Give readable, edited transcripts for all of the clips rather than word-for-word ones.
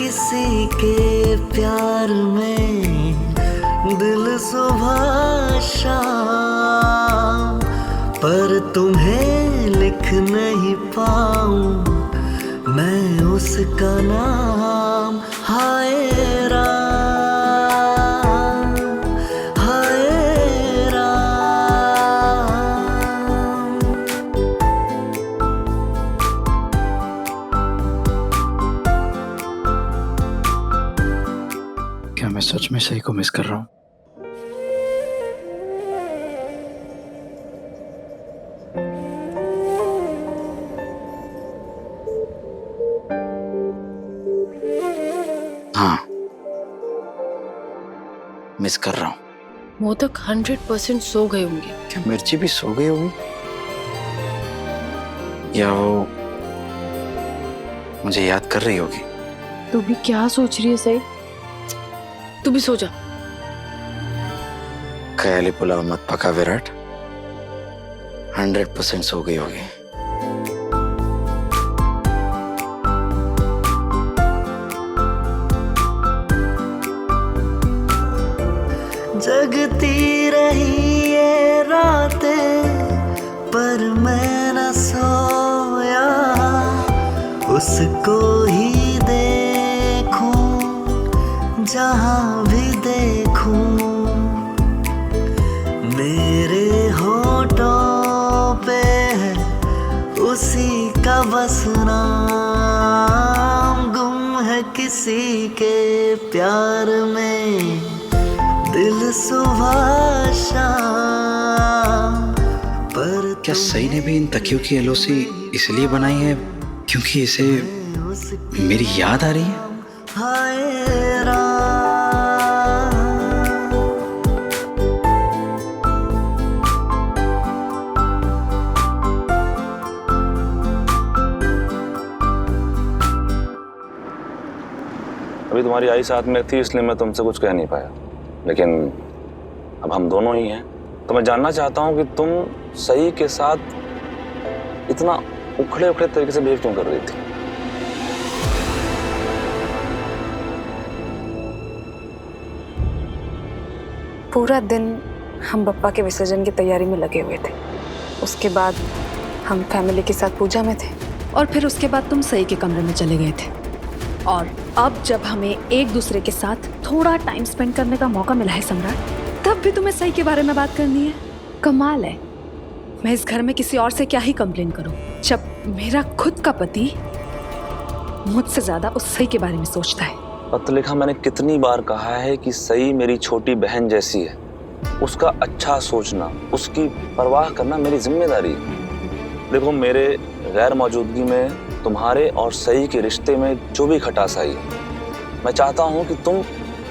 किसी के प्यार में दिल सुबह शाम, पर तुम्हें लिख नहीं पाऊं मैं उसका नाम। हाय राम, हाय राम। क्या मैं सच में सही को मिस कर रहा हूँ? हाँ, मिस कर रहा हूँ। मोदक 100% सो गए होंगे। क्या मिर्ची भी सो गई होगी, या वो मुझे याद कर रही होगी? तू भी क्या सोच रही है सही? तू भी सो जा। ख्याली पुलाव मत पका विराट, 100% सो गई होगी। जगती रही ये रातें पर मैं न सोया, उसको ही देखूं जहां भी देखूं। मेरे होठों पे है उसी का बस नाम, गुम है किसी के प्यार में दिल सुबह शाम, पर क्या सही ने भी इन तकियों की एलओसी इसलिए बनाई है क्योंकि इसे मेरी याद आ रही है? हाय राम। अभी तुम्हारी आई साथ में थी इसलिए मैं तुमसे कुछ कह नहीं पाया, लेकिन अब हम दोनों ही हैं तो मैं जानना चाहता हूं कि तुम सही के साथ इतना उखड़े उखड़े तरीके से बिहेव क्यों कर रही थी? पूरा दिन हम बप्पा के विसर्जन की तैयारी में लगे हुए थे। उसके बाद हम फैमिली के साथ पूजा में थे और फिर उसके बाद तुम सही के कमरे में चले गए थे। और अब जब हमें एक दूसरे के साथ थोड़ा टाइम स्पेंड करने का मौका मिला है सम्राट, तब भी तुम्हें सही के बारे में बात करनी है। कमाल है, मैं इस घर में किसी और से क्या ही कंप्लेन करूं जब मेरा खुद का पति मुझसे ज्यादा उस सही के बारे में सोचता है। पत्रलेखा, मैंने कितनी बार कहा है कि सही मेरी छोटी बहन जैसी है, उसका अच्छा सोचना, उसकी परवाह करना मेरी जिम्मेदारी है। देखो, मेरे गैर मौजूदगी में तुम्हारे और सही के रिश्ते में जो भी खटास आई है, मैं चाहता हूं कि तुम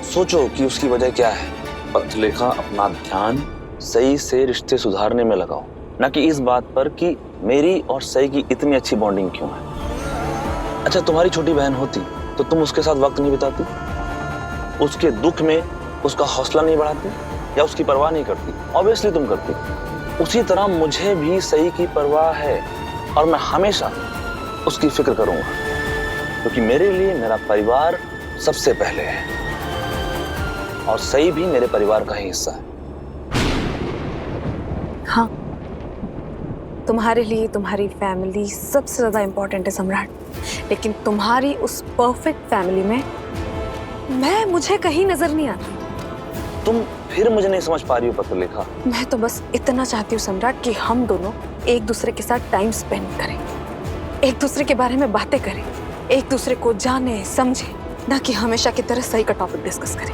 सोचो कि उसकी वजह क्या है। पत्रलेखा, अपना ध्यान सही से रिश्ते सुधारने में लगाओ, ना कि इस बात पर कि मेरी और सही की इतनी अच्छी बॉन्डिंग क्यों है। अच्छा, तुम्हारी छोटी बहन होती तो तुम उसके साथ वक्त नहीं बिताती, उसके दुख में उसका हौसला नहीं बढ़ाती या उसकी परवाह नहीं करती? ऑब्वियसली तुम करती। उसी तरह मुझे भी सही की परवाह है और मैं हमेशा उसकी फिक्र करूंगा, क्योंकि मेरे लिए मेरा परिवार सबसे पहले है और सही भी मेरे परिवार का ही हिस्सा है। हाँ, तुम्हारे लिए तुम्हारी फैमिली सबसे ज्यादा इम्पोर्टेंट है सम्राट, लेकिन तुम्हारी उस परफेक्ट फैमिली में मुझे कहीं नजर नहीं आती। तुम फिर मुझे नहीं समझ पा रही हो पत्रलेखा। मैं तो बस इतना चाहती हूँ सम्राट कि हम दोनों एक दूसरे के साथ टाइम स्पेंड करें, एक दूसरे के बारे में बातें करें, एक दूसरे को जाने समझे, ना कि हमेशा की तरह सही का टॉपिक डिस्कस करें।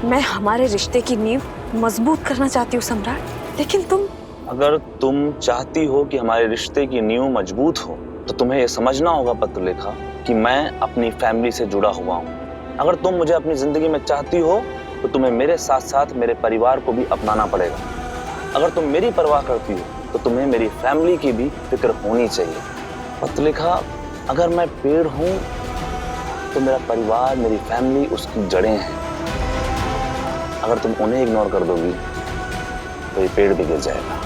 मैं हमारे रिश्ते की नींव मजबूत करना चाहती हूँ सम्राट, लेकिन तुम अगर तुम चाहती हो कि हमारे रिश्ते की नींव मजबूत हो तो तुम्हें यह समझना होगा पत्रलेखा कि मैं अपनी फैमिली से जुड़ा हुआ हूँ। अगर तुम मुझे अपनी जिंदगी में चाहती हो तो तुम्हें मेरे साथ साथ मेरे परिवार को भी अपनाना पड़ेगा। अगर तुम मेरी परवाह करती हो तो तुम्हें मेरी फैमिली की भी फिक्र होनी चाहिए। पत्रलेखा, अगर मैं पेड़ हूँ तो मेरा परिवार, मेरी फैमिली उसकी जड़ें हैं। अगर तुम उन्हें इग्नोर कर दोगी तो ये पेड़ भी गिर जाएगा।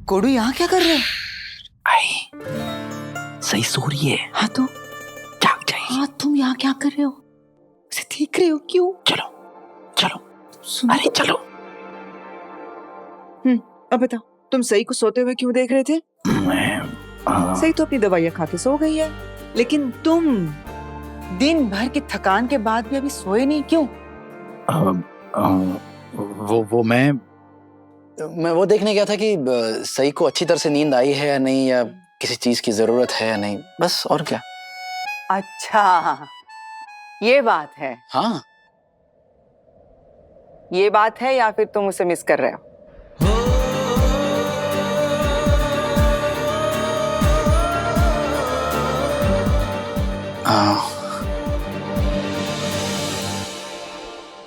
कोडू यहाँ क्या कर रहे हो? आई सही सो रही है। हाँ तो जाग जाएगी। हाँ तुम यहाँ क्या कर रहे हो? उसे देख रहे हो क्यों? चलो चलो सुनो अरे चलो। अब बताओ, तुम सही को सोते हुए क्यों देख रहे थे? मैं सही तो अपनी दवाइयाँ खा के सो गई है, लेकिन तुम दिन भर की थकान के बाद भी अभी सोए नहीं क्यों? वो मैं वो देखने गया था कि सही को अच्छी तरह से नींद आई है या नहीं, या किसी चीज की जरूरत है या नहीं, बस। और क्या। अच्छा, ये बात है। हाँ ये बात है या फिर तुम उसे मिस कर रहे हो?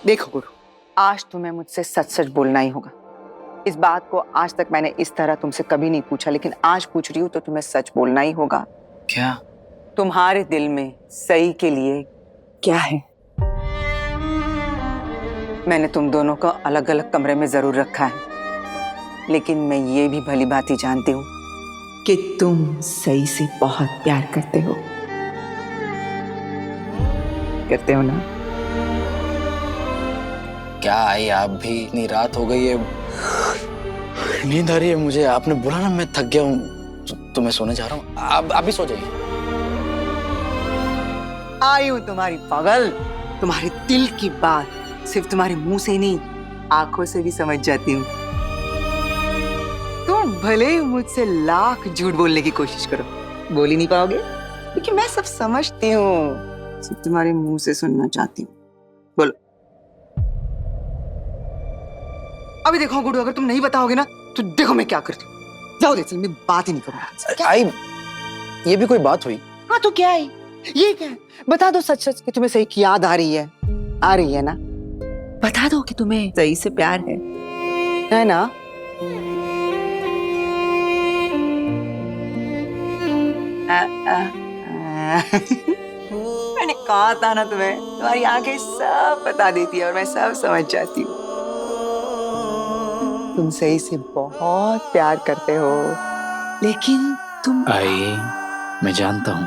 देखो गुरु, आज तुम्हें मुझसे सच सच बोलना ही होगा। इस बात को आज तक मैंने इस तरह तुमसे कभी नहीं पूछा, लेकिन आज पूछ रही हूँ तो तुम्हें सच बोलना ही होगा। क्या? तुम्हारे दिल में सही के लिए क्या है? मैंने तुम दोनों को अलग अलग कमरे में जरूर रखा है, लेकिन मैं ये भी भली भांति जानती हूँ कि तुम सही से बहुत प्यार करते हो। करते हो ना? क्या आई, आप भी? इतनी रात हो गई है, नींद आ रही है मुझे। आपने बोला ना मैं थक गया हूँ तो मैं सोने जा रहा हूँ। आप भी सो जाइए। आई हूँ तुम्हारी पागल, तुम्हारे दिल की बात सिर्फ तुम्हारे मुंह से नहीं, आंखों से भी समझ जाती हूँ। तुम भले ही मुझसे लाख झूठ बोलने की कोशिश करो, बोल ही नहीं पाओगे, क्योंकि मैं सब समझती हूँ। सिर्फ तुम्हारे मुंह से सुनना चाहती हूँ। बोलो। अभी देखो गुरु, अगर तुम नहीं बताओगे ना तो देखो मैं क्या करती हूँ। जाओ दे, मैं बात ही नहीं करूँगा। आई, ये भी कोई बात हुई? हाँ तो क्या है ये? क्या है? बता दो सच सच कि तुम्हें सही की याद आ रही है। आ रही है ना? बता दो कि तुम्हें सही से प्यार है ना? मैंने कहा था ना तुम्हें, तुम्हारी आंखें सब बता देती है और मैं सब समझ जाती हूँ। तुम सही से बहुत प्यार करते हो, लेकिन तुम आई, मैं जानता हूँ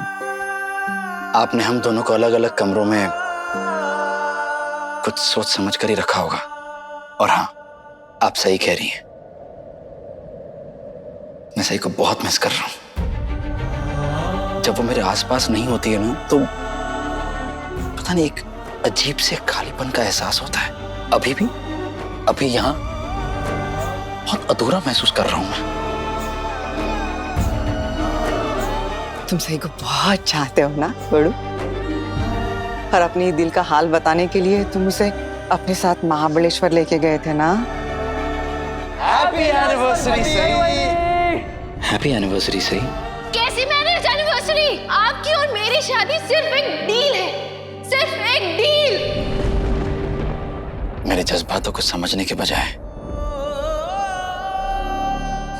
आपने हम दोनों को अलग अलग कमरों में कुछ सोच समझ कर ही रखा होगा। और हाँ, आप सही कह रही हैं, मैं सही को बहुत मिस कर रहा हूँ। जब वो मेरे आसपास नहीं होती है ना तो पता नहीं, एक अजीब से खालीपन का एहसास होता है। अभी यहाँ बहुत अधूरा महसूस कर रहा हूँ मैं। तुम सही को बहुत चाहते हो ना बड़ू? और अपने दिल का हाल बताने के लिए तुम उसे अपने साथ महाबलेश्वर लेके गए थे ना? हैप्पी एनिवर्सरी सही। हैप्पी एनिवर्सरी सही। कैसी मैरिज एनिवर्सरी? आपकी और मेरी शादी सिर्फ एक डील है, सिर्फ एक डील। मेरे जज्बातों को समझने के बजाय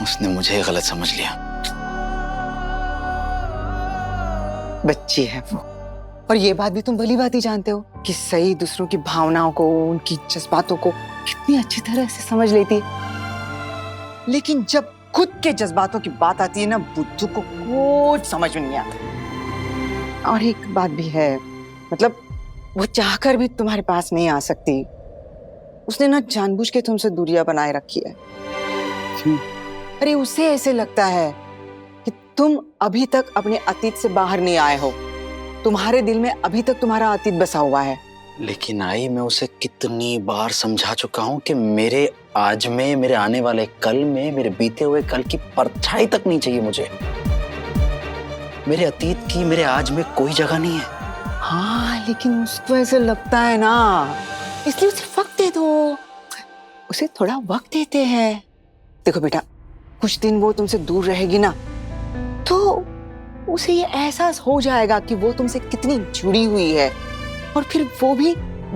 उसने मुझे गलत समझ लिया। बच्ची है वो, और ये बात भी तुम भली बात ही जानते हो कि सही दूसरों की भावनाओं को, उनकी जज्बातों को कितनी अच्छी तरह से समझ लेती है। लेकिन जब खुद के जज्बातों की बात आती है ना, बुद्धू को कुछ समझ में नहीं आता। और एक बात भी है, मतलब वो चाहकर भी तुम्हारे पास नहीं आ सकती। उसने ना जानबूझ के तुमसे दूरियां बनाए रखी है। अरे उसे ऐसे लगता है कि तुम अभी तक अपने अतीत से बाहर नहीं आए हो, तुम्हारे दिल में अभी तक तुम्हारा अतीत बसा हुआ है। लेकिन आई, मैं उसे कितनी बार समझा चुका हूं कि मेरे आज में, मेरे आने वाले कल में, मेरे बीते हुए कल की परछाई तक नहीं चाहिए मुझे। मेरे अतीत की मेरे आज में कोई जगह नहीं है। हाँ, लेकिन उसको ऐसे लगता है ना, इसलिए उसे वक्त दे दो। उसे थोड़ा वक्त देते हैं। देखो बेटा, कुछ दिन वो तुमसे दूर रहेगी ना, तो उसे ये एहसास हो जाएगा कि वो तुमसे कितनी जुड़ी हुई है, और फिर वो भी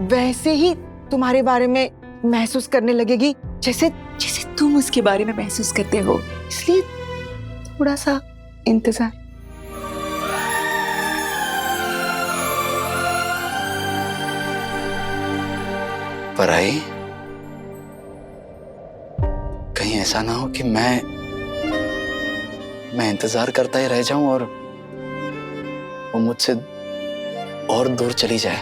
वैसे ही तुम्हारे बारे में महसूस करने लगेगी जैसे जैसे तुम उसके बारे में महसूस करते हो। इसलिए थोड़ा सा इंतजार। पर आई, कहीं ऐसा ना हो कि मैं मैं इंतजार करता ही रह जाऊं और वो मुझसे और दूर चली जाए।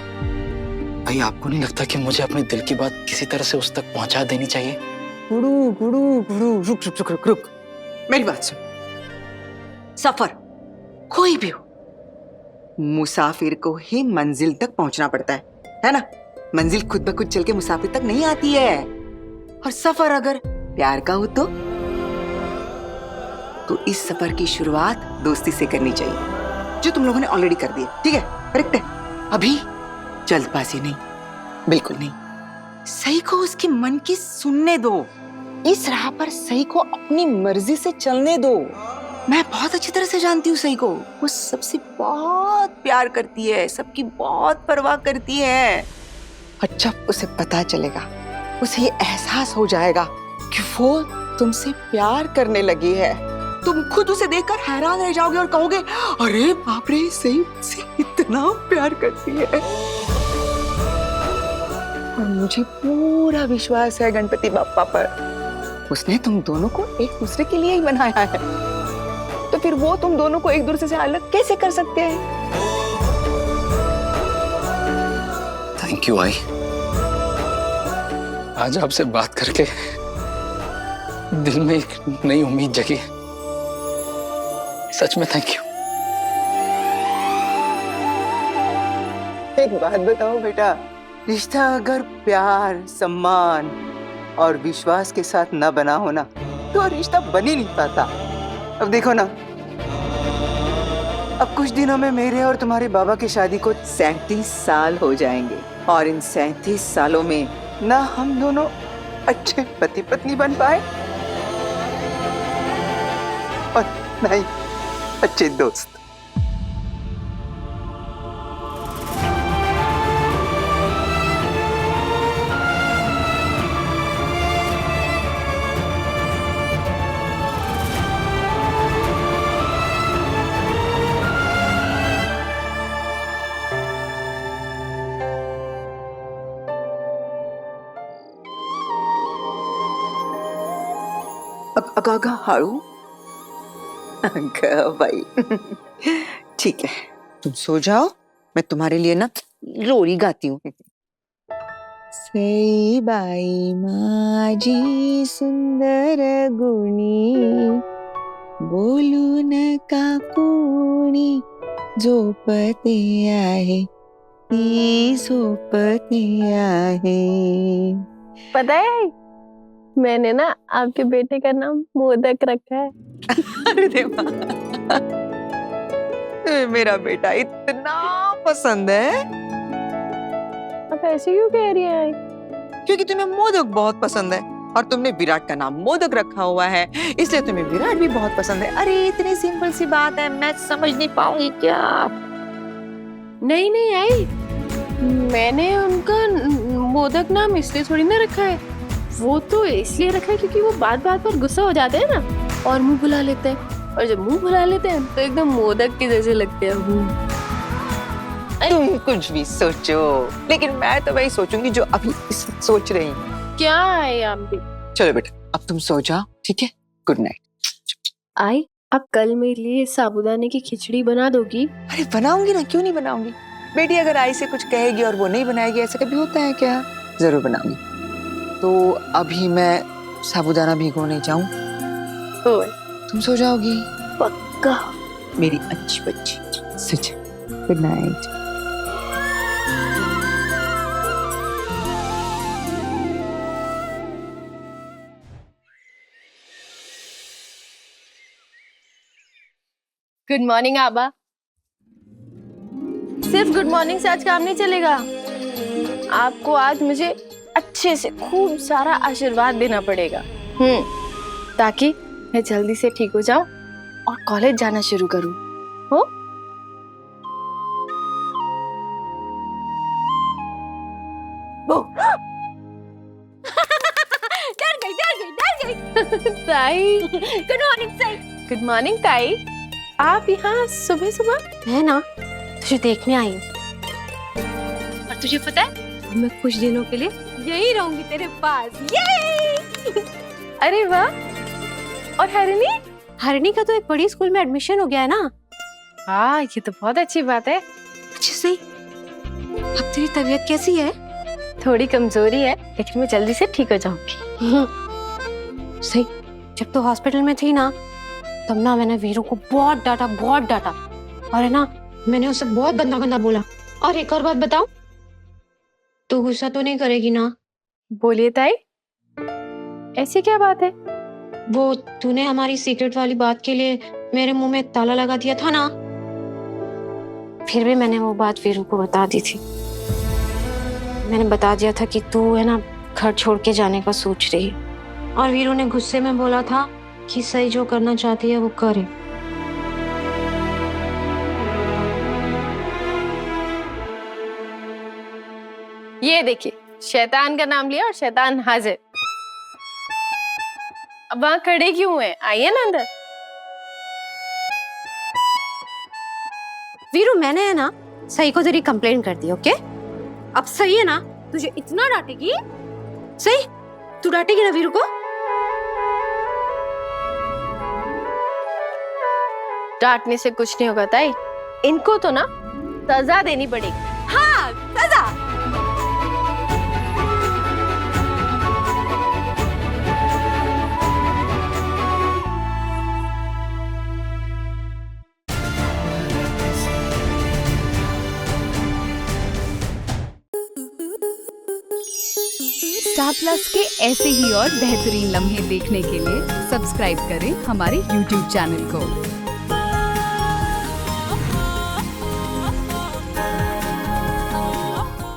भाई आपको नहीं लगता कि मुझे अपने दिल की बात किसी तरह से उस तक पहुंचा देनी चाहिए? गुरु गुरु गुरु रुक रुक रुक रुक रुक, मेरी बात सुन। सफर कोई भी हो, मुसाफिर को ही मंजिल तक पहुंचना पड़ता है ना? मंजिल खुद ब खुद चल के मुसाफिर तक नहीं आती है। और सफर अगर प्यार का हो तो इस सफर की शुरुआत दोस्ती से करनी चाहिए, जो तुम लोगों ने ऑलरेडी कर दी है। ठीक है, करेक्ट है। अभी जल्दबाजी नहीं, बिल्कुल नहीं। सही को उसकी मन की सुनने दो। इस राह पर सही को अपनी मर्जी से चलने दो। मैं बहुत अच्छी तरह से जानती हूँ सही को। वो सबसे बहुत प्यार करती है, सबकी बहुत परवाह करती है। और जब उसे पता चलेगा, उसे ये एहसास हो जाएगा कि वो तुमसे प्यार करने लगी है, तुम खुद उसे देखकर हैरान रह जाओगे और कहोगे, अरे बाप रे, सही मुझसे इतना प्यार करती है। और मुझे पूरा विश्वास है गणपति बाप्पा पर, उसने तुम दोनों को एक दूसरे के लिए ही बनाया है। तो फिर वो तुम दोनों को एक दूसरे से अलग कैसे कर सकते हैं? थैंक यू आई। आज आपसे बात करके दिल में एक नई उम्मीद जगी। सच में थैंक यू। एक बात बताओ बेटा, रिश्ता अगर प्यार, सम्मान और विश्वास के साथ न बना होना तो रिश्ता बन ही नहीं पाता। अब देखो ना, अब कुछ दिनों में मेरे और तुम्हारे बाबा की शादी को 37 साल हो जाएंगे। और इन 37 सालों में ना हम दोनों अच्छे पति पत्नी बन पाए और ना ही अच्छे दोस्त। अगा हारू भाई, ठीक है, तुम सो जाओ, मैं तुम्हारे लिए ना लोरी गाती हूँ। सई बाई माझी सुंदर गुणी, बोलू नका कोणी, झोपते आहे ती झोपते आहे। पता है, मैंने ना आपके बेटे का नाम मोदक रखा है। अरे देवा, मेरा बेटा इतना पसंद है। आप ऐसे क्यों कह रही हैं? क्योंकि तुम्हें मोदक बहुत पसंद है और तुमने विराट का नाम मोदक रखा हुआ है, इसलिए तुम्हें विराट भी बहुत पसंद है। अरे इतनी सिंपल सी बात है, मैं समझ नहीं पाऊंगी क्या? नहीं नहीं आई, मैंने उनका मोदक नाम इसलिए थोड़ी ना रखा है। वो तो इसलिए रखा है क्योंकि वो बात बात पर गुस्सा हो जाते हैं ना और मुंह भुला लेते हैं, और जब मुंह भुला लेते हैं तो एकदम मोदक के जैसे लगते हैं। तुम कुछ भी सोचो, लेकिन मैं तो वही सोचूंगी जो अभी सोच रही हूँ। क्या है आप भी? चलो बेटा, अब तुम सो जाओ, ठीक है? Good night. आई, आप कल मेरे लिए साबूदाने की खिचड़ी बना दोगी? अरे बनाऊंगी ना, क्यों नहीं बनाऊंगी। बेटी अगर आई से कुछ कहेगी और वो नहीं बनाएगी, ऐसा कभी होता है क्या? जरूर बनाऊंगी। तो अभी मैं साबूदाना भिगोने जाऊं? तुम सो जाओगी? पक्का। मेरी अच्छी बच्ची, सो जा। Good night. गुड मॉर्निंग आबा। सिर्फ गुड मॉर्निंग से आज काम नहीं चलेगा, आपको आज मुझे अच्छे से खूब सारा आशीर्वाद देना पड़ेगा, ताकि मैं जल्दी से ठीक हो जाऊं और कॉलेज जाना शुरू करूं। हो? डर गई। ताई, गुड मॉर्निंग ताई। गुड मॉर्निंग ताई। आप यहाँ सुबह सुबह? है ना, तुझे देखने आई हूँ। और तुझे पता है, मैं कुछ दिनों के लिए यही रहूंगी तेरे पास। ये अरे वाह। और हरिणी, हरिणी का तो एक बड़ी स्कूल में एडमिशन हो गया है ना। हाँ, ये तो बहुत अच्छी बात है। अच्छा सही, अब तेरी तबीयत कैसी है? थोड़ी कमजोरी है, लेकिन मैं जल्दी से ठीक हो जाऊंगी। सही, जब तो हॉस्पिटल में थी ना, तब ना मैंने वीरू को बहुत डांटा और है ना, मैंने उससे बहुत गंदा गंदा बोला। और एक और बात बताऊं, तू गुस्सा तो नहीं करेगी ना? बोलिए ताई, ऐसी क्या बात है? वो तूने हमारी सीक्रेट वाली बात के लिए मेरे मुंह में ताला लगा दिया था ना, फिर भी मैंने वो बात वीरू को बता दी थी। मैंने बता दिया था कि तू है ना घर छोड़ के जाने का सोच रही है, और वीरू ने गुस्से में बोला था कि सही जो करना चाहती है वो करे। ये देखिए, शैतान का नाम लिया और शैतान हाजिर। अब वहां खड़े क्यों हैं? आइए ना अंदर। वीरू, मैंने है ना सही को तेरी कंप्लेन कर दी, ओके? अब सही है ना तुझे इतना डांटेगी? सही, तू डांटेगी ना वीरू को? डांटने से कुछ नहीं होगा ताई, इनको तो ना सजा देनी पड़ेगी। हाँ, सजा। स्टार प्लस के ऐसे ही और बेहतरीन लम्हे देखने के लिए सब्सक्राइब करें हमारे YouTube चैनल को।